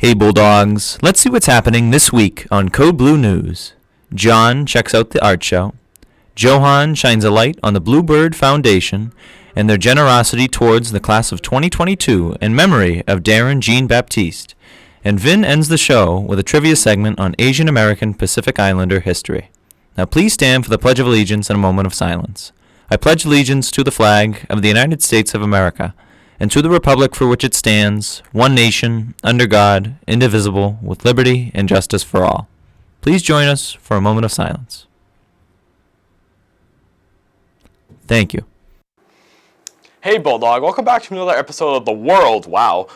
Hey Bulldogs, let's see what's happening this week on Code Blue News. John checks out the art show. Johan shines a light on the Bluebird Foundation and their generosity towards the class of 2022 in memory of Darren Jean-Baptiste. And Vin ends the show with a trivia segment on Asian American Pacific Islander history. Now please stand for the Pledge of Allegiance in a moment of silence. I pledge allegiance to the flag of the United States of America, and to the republic for which it stands, one nation, under God, indivisible, with liberty and justice for all. Please join us for a moment of silence. Thank you. Hey Bulldog, welcome back to another episode of the world,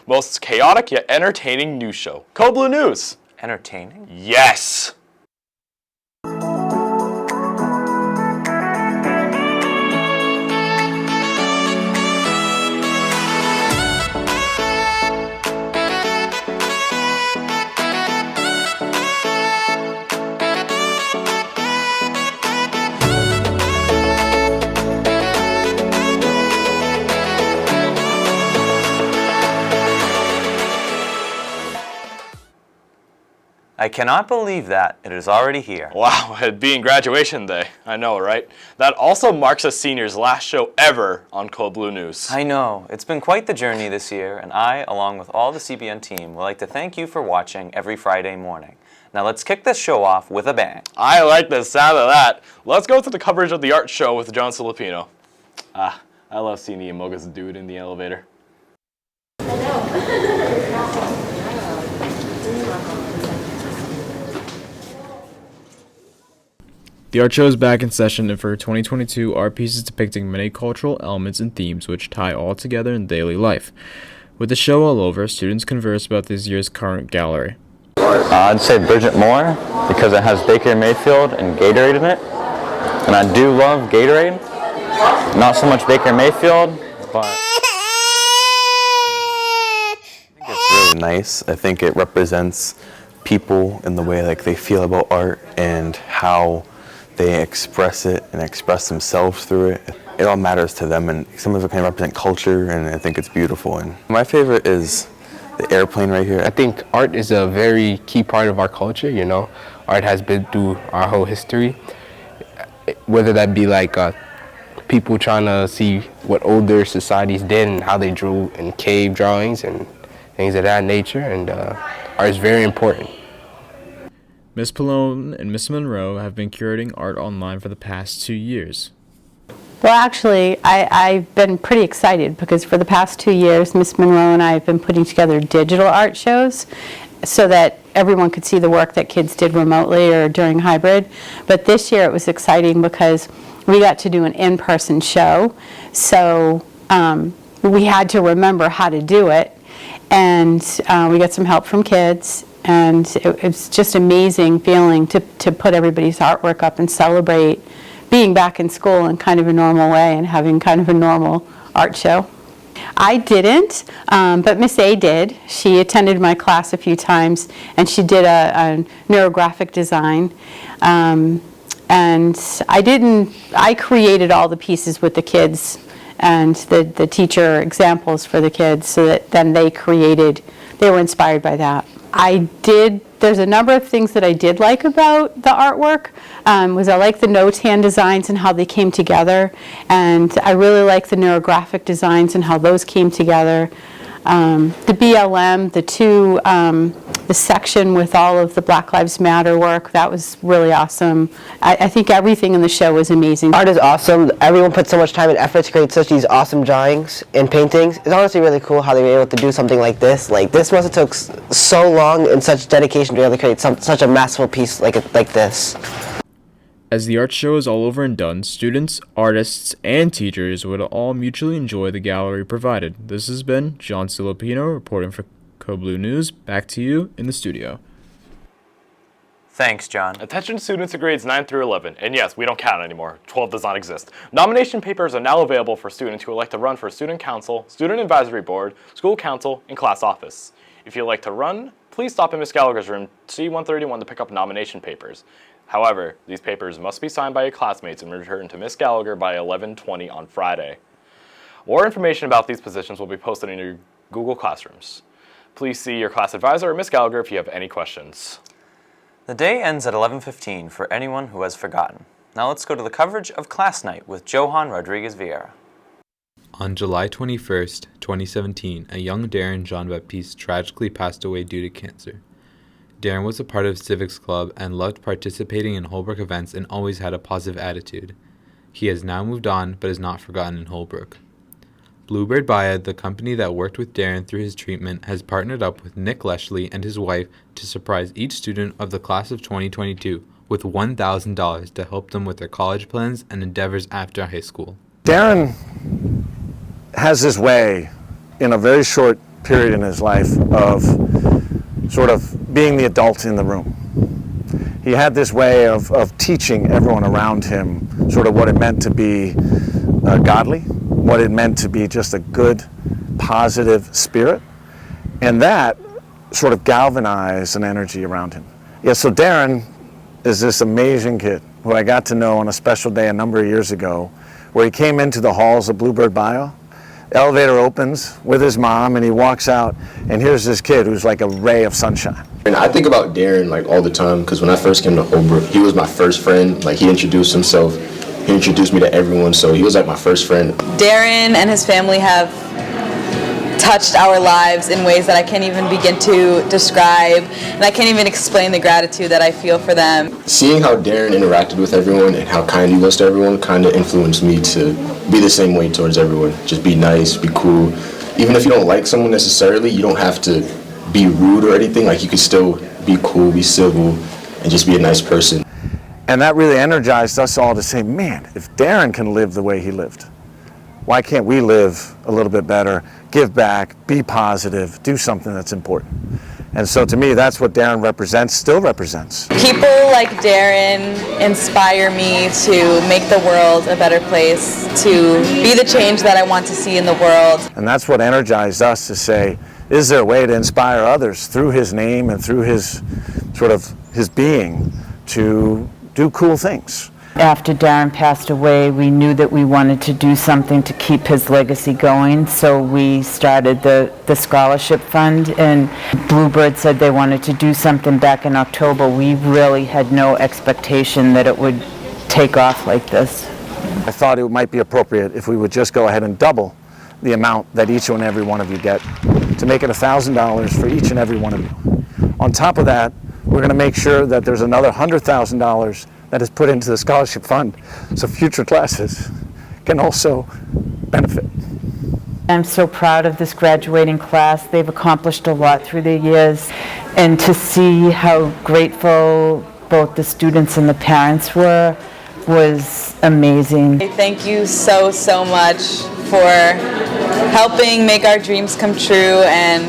most chaotic yet entertaining news show, Code Blue News. Entertaining? Yes! I cannot believe that. It is already here. Wow, it being graduation day. I know, right? That also marks a senior's last show ever on Code Blue News. I know. It's been quite the journey this year, and I, along with all the CBN team, would like to thank you for watching every Friday morning. Now let's kick this show off with a bang. I like the sound of that. Let's go to the coverage of the art show with John Filipino. I love seeing the Amogus dude in the elevator. I know. The art show is back in session, and for 2022, art pieces depicting many cultural elements and themes which tie all together in daily life. With the show all over, students converse about this year's current gallery. I'd say Bridget Moore, because it has Baker Mayfield and Gatorade in it. And I do love Gatorade. Not so much Baker Mayfield, but I think it's really nice. I think it represents people in the way like they feel about art and how they express it and express themselves through it. It all matters to them, and some of it can represent culture, and I think it's beautiful. And my favorite is the airplane right here. I think art is a very key part of our culture, you know. Art has been through our whole history, whether that be like people trying to see what older societies did and how they drew in cave drawings and things of that nature, and art is very important. Miss Pallone and Miss Monroe have been curating art online for the past 2 years. Well, actually, I've been pretty excited because for the past 2 years, Miss Monroe and I have been putting together digital art shows so that everyone could see the work that kids did remotely or during hybrid. But this year it was exciting because we got to do an in-person show, so we had to remember how to do it, and we got some help from kids. And it's just amazing feeling to put everybody's artwork up and celebrate being back in school in kind of a normal way and having kind of a normal art show. I didn't, but Miss A did. She attended my class a few times, and she did a neurographic design. And I created all the pieces with the kids and the teacher examples for the kids so that then they were inspired by that. There's a number of things that I did like about the artwork. I like the no-tan designs and how they came together, and I really like the neurographic designs and how those came together. The BLM, the section with all of the Black Lives Matter work, that was really awesome. I think everything in the show was amazing. Art is awesome. Everyone put so much time and effort to create such these awesome drawings and paintings. It's honestly really cool how they were able to do something like this. Like, this must have took so long and such dedication to be able to create such a masterful piece like this. As the art show is all over and done, students, artists, and teachers would all mutually enjoy the gallery provided. This has been John Filipino reporting for Code Blue News. Back to you in the studio. Thanks, John. Attention students in grades 9 through 11, and yes, we don't count anymore. 12 does not exist. Nomination papers are now available for students who would like to run for student council, student advisory board, school council, and class office. If you'd like to run, please stop in Ms. Gallagher's room C131 to pick up nomination papers. However, these papers must be signed by your classmates and returned to Ms. Gallagher by 11:20 on Friday. More information about these positions will be posted in your Google Classrooms. Please see your class advisor or Ms. Gallagher if you have any questions. The day ends at 11:15 for anyone who has forgotten. Now let's go to the coverage of Class Night with Johan Rodriguez Vieira. On July 21st, 2017, a young Darren Jean-Baptiste tragically passed away due to cancer. Darren was a part of Civics Club and loved participating in Holbrook events and always had a positive attitude. He has now moved on but is not forgotten in Holbrook. Bluebird Biad, the company that worked with Darren through his treatment, has partnered up with Nick Leshley and his wife to surprise each student of the class of 2022 with $1,000 to help them with their college plans and endeavors after high school. Darren has this way, in a very short period in his life, of sort of being the adult in the room. He had this way of teaching everyone around him sort of what it meant to be godly, what it meant to be just a good, positive spirit, and that sort of galvanized an energy around him. Yeah, so Darren is this amazing kid who I got to know on a special day a number of years ago, where he came into the halls of Bluebird Bio. Elevator opens with his mom and he walks out, and here's this kid who's like a ray of sunshine. And I think about Darren like all the time, because when I first came to Holbrook, he was my first friend. Like, he introduced himself, he introduced me to everyone, so he was like my first friend. Darren and his family have touched our lives in ways that I can't even begin to describe, and I can't even explain the gratitude that I feel for them. Seeing how Darren interacted with everyone and how kind he was to everyone kind of influenced me to be the same way towards everyone. Just be nice, be cool. Even if you don't like someone necessarily, you don't have to be rude or anything. Like, you can still be cool, be civil, and just be a nice person. And that really energized us all to say, man, if Darren can live the way he lived, why can't we live a little bit better, give back, be positive, do something that's important? And so to me, that's what Darren represents, still represents. People like Darren inspire me to make the world a better place, to be the change that I want to see in the world. And that's what energized us to say, is there a way to inspire others through his name and through his sort of his being to do cool things? After Darren passed away, we knew that we wanted to do something to keep his legacy going, so we started the scholarship fund, and Bluebird said they wanted to do something back in October. We really had no expectation that it would take off like this. I thought it might be appropriate if we would just go ahead and double the amount that each and every one of you get, to make it $1,000 for each and every one of you. On top of that, we're going to make sure that there's another $100,000 that is put into the scholarship fund, so future classes can also benefit. I'm so proud of this graduating class. They've accomplished a lot through the years, and to see how grateful both the students and the parents were was amazing. Thank you so, so much for helping make our dreams come true and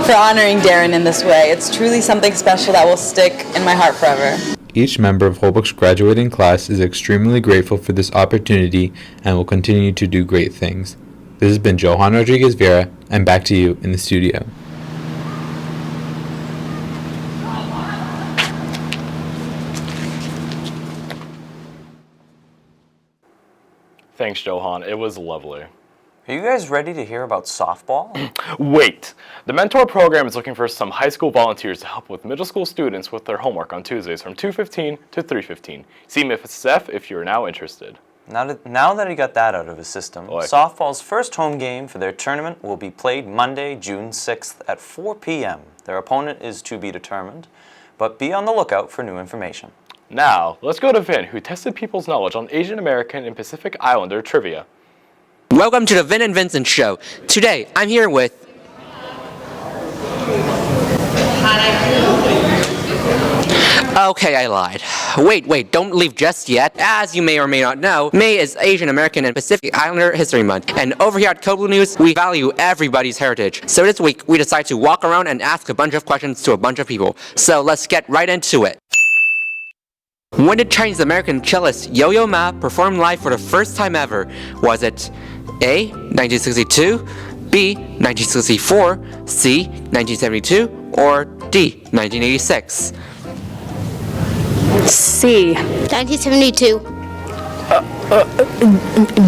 for honoring Darren in this way. It's truly something special that will stick in my heart forever. Each member of Holbrook's graduating class is extremely grateful for this opportunity and will continue to do great things. This has been Johan Rodriguez Vieira, and back to you in the studio. Thanks, Johan. It was lovely. Are you guys ready to hear about softball? Wait! The Mentor program is looking for some high school volunteers to help with middle school students with their homework on Tuesdays from 2:15 to 3:15. See MFSF if you're now interested. Now that he got that out of his system, softball's first home game for their tournament will be played Monday, June 6th at 4 p.m. Their opponent is to be determined, but be on the lookout for new information. Now, let's go to Vin, who tested people's knowledge on Asian American and Pacific Islander trivia. Welcome to the Vin and Vincent Show. Today, I'm here with... Okay, I lied. Wait, don't leave just yet. As you may or may not know, May is Asian American and Pacific Islander History Month. And over here at Code Blue News, we value everybody's heritage. So this week, we decided to walk around and ask a bunch of questions to a bunch of people. So let's get right into it. When did Chinese American cellist Yo-Yo Ma perform live for the first time ever? Was it A, 1962, B, 1964, C, 1972, or D, 1986? C. 1972.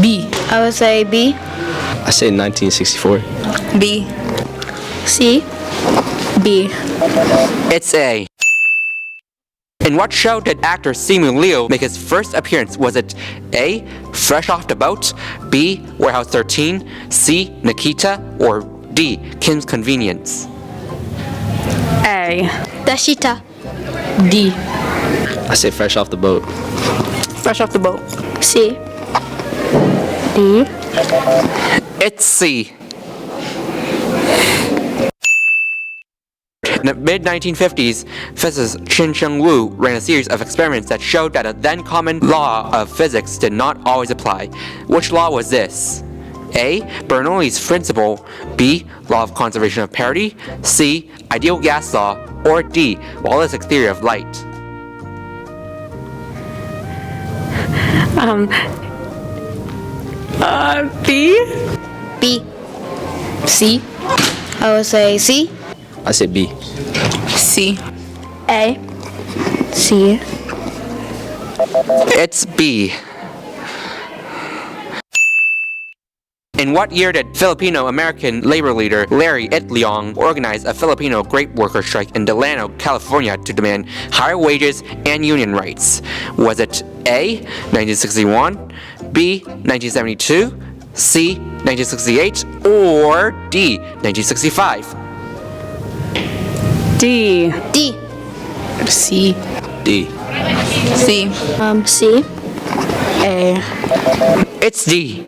B. I would say B. I say 1964. B. C. B. It's A. In what show did actor Simu Liu make his first appearance? Was it A. Fresh Off the Boat, B. Warehouse 13, C. Nikita, or D. Kim's Convenience? A. Dashita. D. I say Fresh Off the Boat. Fresh Off the Boat. C. D. It's C. In the mid-1950s, physicist Qin-Sheng Wu ran a series of experiments that showed that a then-common law of physics did not always apply. Which law was this? A. Bernoulli's principle, B. Law of conservation of parity, C. Ideal gas law, or D. Wallace's theory of light. B. B. C. I would say C. I say B. C. A. C. It's B. In what year did Filipino-American labor leader Larry Itliong organize a Filipino grape worker strike in Delano, California to demand higher wages and union rights? Was it A. 1961, B. 1972, C. 1968, or D. 1965? D. D. C. D. C. C. A. It's D.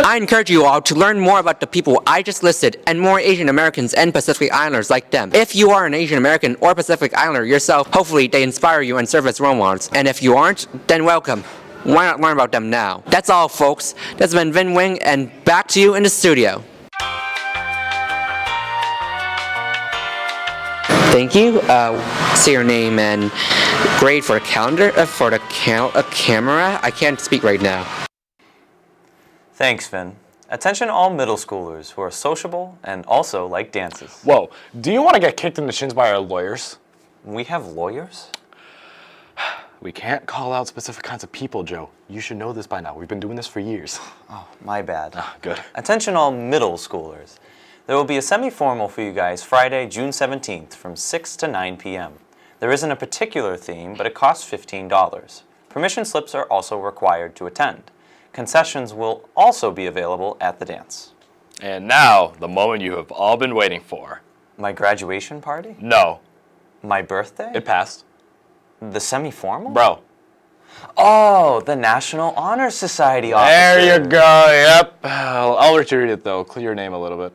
I encourage you all to learn more about the people I just listed and more Asian Americans and Pacific Islanders like them. If you are an Asian American or Pacific Islander yourself, hopefully they inspire you and serve as role models. And if you aren't, then welcome. Why not learn about them now? That's all, folks. That's been Vin Wing, and back to you in the studio. Thank you. Say your name and grade for a calendar, for the camera. I can't speak right now. Thanks, Finn. Attention all middle schoolers who are sociable and also like dances. Whoa, do you want to get kicked in the shins by our lawyers? We have lawyers? We can't call out specific kinds of people, Joe. You should know this by now. We've been doing this for years. Oh, my bad. Good. Attention all middle schoolers. There will be a semi-formal for you guys Friday, June 17th from 6 to 9 p.m. There isn't a particular theme, but it costs $15. Permission slips are also required to attend. Concessions will also be available at the dance. And now, the moment you have all been waiting for. My graduation party? No. My birthday? It passed. The semi-formal? Bro. Oh, the National Honor Society officer. There you go, yep. I'll retreat it though. Clear your name a little bit.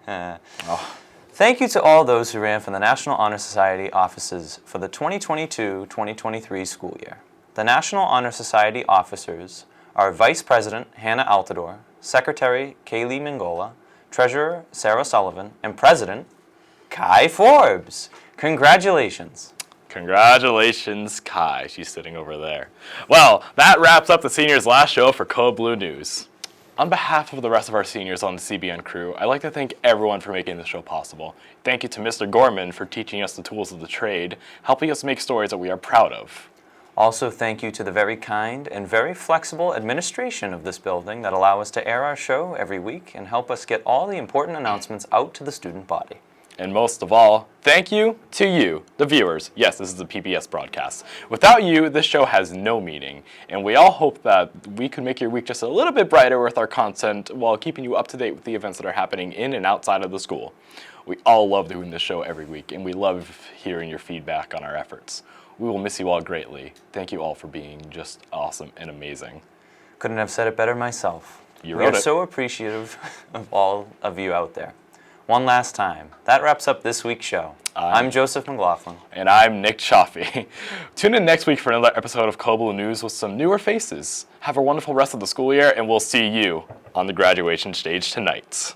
Oh. Thank you to all those who ran for the National Honor Society offices for the 2022-2023 school year. The National Honor Society officers are Vice President Hannah Altador, Secretary Kaylee Mingola, Treasurer Sarah Sullivan, and President Kai Forbes. Congratulations. Congratulations, Kai. She's sitting over there. Well, that wraps up the seniors' last show for Code Blue News. On behalf of the rest of our seniors on the CBN crew, I'd like to thank everyone for making this show possible. Thank you to Mr. Gorman for teaching us the tools of the trade, helping us make stories that we are proud of. Also, thank you to the very kind and very flexible administration of this building that allow us to air our show every week and help us get all the important announcements out to the student body. And most of all, thank you to you, the viewers. Yes, this is a PBS broadcast. Without you, this show has no meaning, and we all hope that we could make your week just a little bit brighter with our content while keeping you up to date with the events that are happening in and outside of the school. We all love doing this show every week, and we love hearing your feedback on our efforts. We will miss you all greatly. Thank you all for being just awesome and amazing. Couldn't have said it better myself. You We wrote are it. so appreciative of all of you out there. One last time, that wraps up this week's show. I'm Joseph McLaughlin. And I'm Nick Chaffee. Tune in next week for another episode of Code Blue News with some newer faces. Have a wonderful rest of the school year, and we'll see you on the graduation stage tonight.